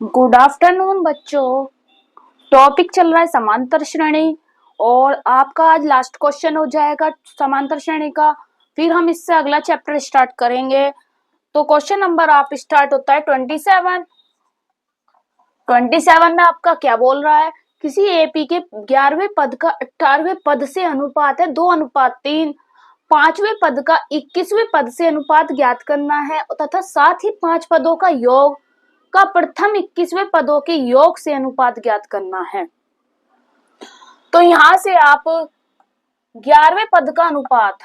Good afternoon बच्चों। Topic चल रहा है समांतर श्रेणी और आपका आज लास्ट क्वेश्चन हो जाएगा समांतर श्रेणी का। फिर हम इससे अगला चैप्टर स्टार्ट करेंगे। तो क्वेश्चन नंबर आप स्टार्ट होता है 27 में आपका क्या बोल रहा है, किसी एपी के 11वें पद का 18वें पद से अनुपात है 2:3, 5वें पद का 21वें पद से अनुपात ज्ञात करना है तथा साथ ही 5 पदों का योग का प्रथम 21वें पदों के योग से अनुपात ज्ञात करना है। तो यहां से आप 11वें पद का अनुपात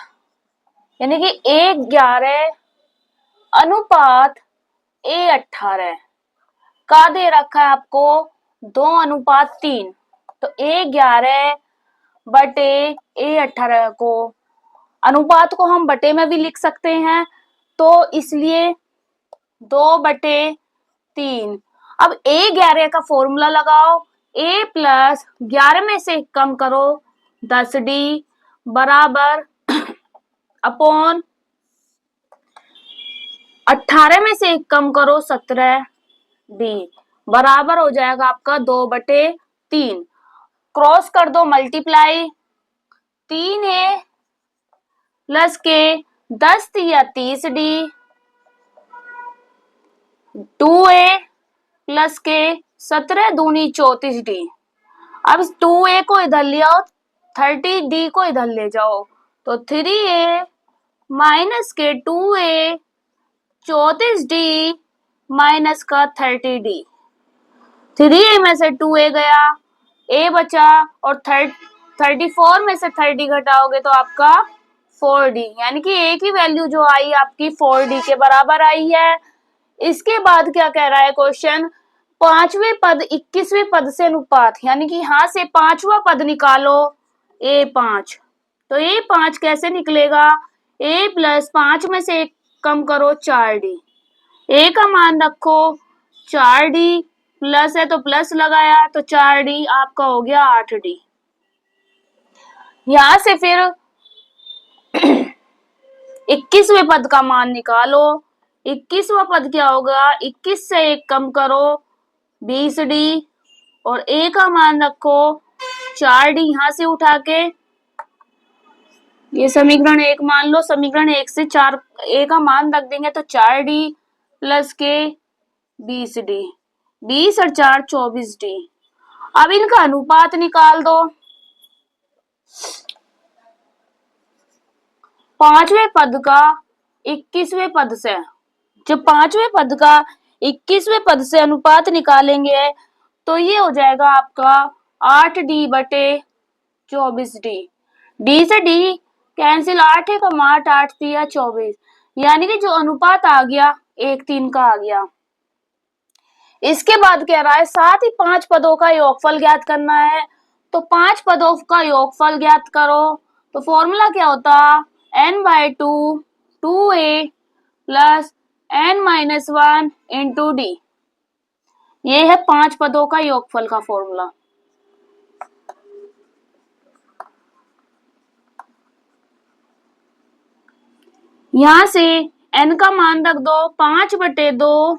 यानी कि A11 अनुपात A18 का दे रखा है आपको 2:3। तो A11 बटे A18 को अनुपात को हम बटे में भी लिख सकते हैं, तो इसलिए 2/3। अब A11 का फॉर्मूला लगाओ, A प्लस 11 में से कम करो 10D बराबर अपॉन 18 में से कम करो 17D बराबर हो जाएगा आपका 2/3। क्रॉस कर दो मल्टीप्लाई, 3A प्लस के 10 या 30D 2A प्लस के 17 दूनी 34D। अब 2A को इधर ले आओ, 30D को इधर ले जाओ, तो 3A माइनस के 2A 34D माइनस का 30D। 3A में से 2A गया, A बचा और 34 में से 30 घटाओगे तो आपका 4D, यानी कि A की वैल्यू जो आई आपकी 4D के बराबर आई है। इसके बाद क्या कह रहा है क्वेश्चन, 5वें पद 21वें पद से अनुपात, यानी कि यहां से 5वां पद निकालो A5। तो A5 कैसे निकलेगा, A प्लस 5 में से कम करो 4D, A का मान रखो 4D प्लस है तो प्लस लगाया तो 4D आपका हो गया 8D। यहां से फिर 21वें पद का मान निकालो, 21वां पद क्या होगा, 21 से 1 कम करो 20D और A का मान रखो 4D। यहां से उठा के ये समीकरण 1 मान लो, समीकरण 1 से 4 A का मान रख देंगे तो 4D प्लस के 20D, 20 और 4 24D। अब इनका अनुपात निकाल दो। 5वें पद का 21वें पद से, जब 5वें पद का 21वें पद से अनुपात निकालेंगे तो ये हो जाएगा आपका 8D बटे 24D। D से D कैंसिल, 8 है कम 8, 8 दिया 24, यानी कि जो अनुपात आ गया 1:3 का आ गया। इसके बाद कह रहा है साथ ही 5 पदों का योगफल ज्ञात करना है। तो 5 पदों का योगफल ज्ञात करो, तो फॉर्मूला क्या होता, n/2 2A plus n-1 into D। ये है 5 पदों का योगफल का फॉर्मूला। यहां से n का मान रख दो 5/2,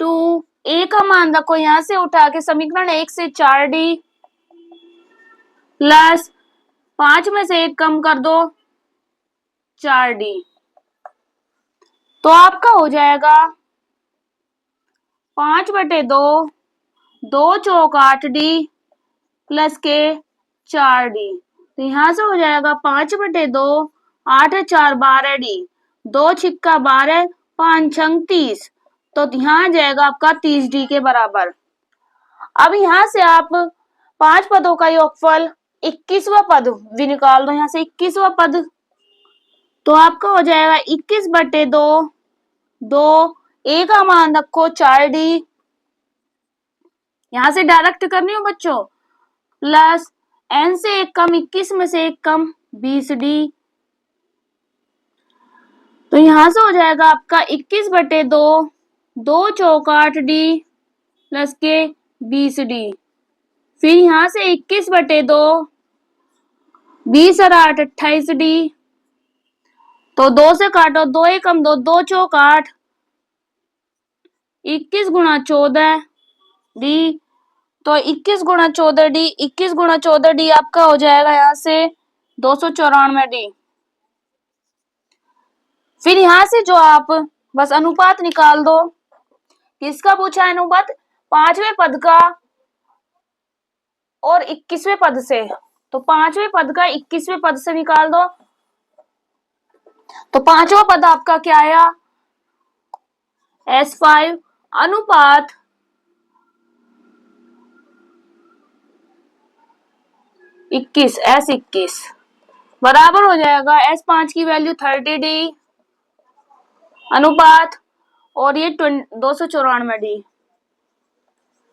2 A का मान रखो, यहां से उठा के समीकरण 1 से 4D प्लस 5 में से 1 कम कर दो 4D, तो आपका हो जाएगा 5/2, 2 चौक 8D प्लस के 4D। तो यहां से हो जाएगा 5/2, 8 4 12D, 2 छिक्का 12, 5 छंग 30, तो यहाँ आ जाएगा आपका 30D के बराबर। अब यहाँ से आप 5 पदों का योगफल 21वां पद भी निकाल दो, यहाँ से 21वां पद, तो आपका हो जाएगा 21/2, 2 A का मान रखो 4D, यहां से डायरेक्ट करनी हो बच्चों, प्लस n से 1 कम 21 में से 1 कम 20D। तो यहां से हो जाएगा आपका 21/2, 2 चौक 8D प्लस के 20D। फिर यहां से 21/2, 20 और 8 28D, तो 2 से काटो, 2 1 कम 2, 2 चौक 8, 21 गुणा 14 डी, तो 21 गुणा 14 डी, 21 गुणा 14 डी आपका हो जाएगा यहाँ से 294 डी। फिर यहाँ से जो आप बस अनुपात निकाल दो। किसका पूछा है अनुपात? 5वें पद का और 21वें पद से। तो 5वें पद का 21वें पद से निकाल दो। तो 5वां पद आपका क्या आया? S5 अनुपात 21 S21 बराबर हो जाएगा S5 की वैल्यू 30 डी अनुपात और ये 294 डी।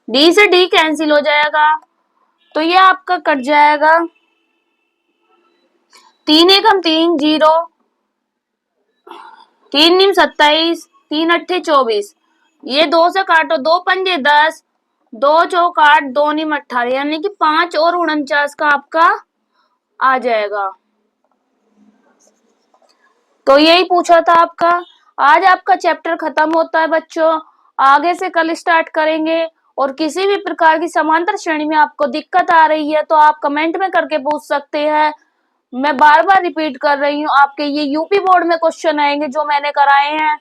डी से डी कैंसिल हो जाएगा तो ये आपका कट जाएगा 3 एकम 3 0, 3 निम 27, 3 अट्ठे 24, ये 2 से काटो 2 पंजे 10, 2 चौक 8, 2 निम 18, यानी कि 5 और 49 का आपका आ जाएगा। तो यही पूछा था आपका। आज आपका चैप्टर खत्म होता है बच्चों, आगे से कल स्टार्ट करेंगे। और किसी भी प्रकार की समांतर श्रेणी में आपको दिक्कत आ रही है तो आप कमेंट में करके पूछ सकते हैं। मैं बार बार रिपीट कर रही हूँ, आपके ये यूपी बोर्ड में क्वेश्चन आएंगे जो मैंने कराए हैं।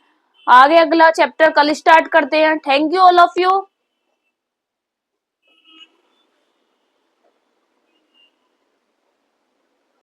आगे अगला चैप्टर कल स्टार्ट करते हैं। Thank you all of you.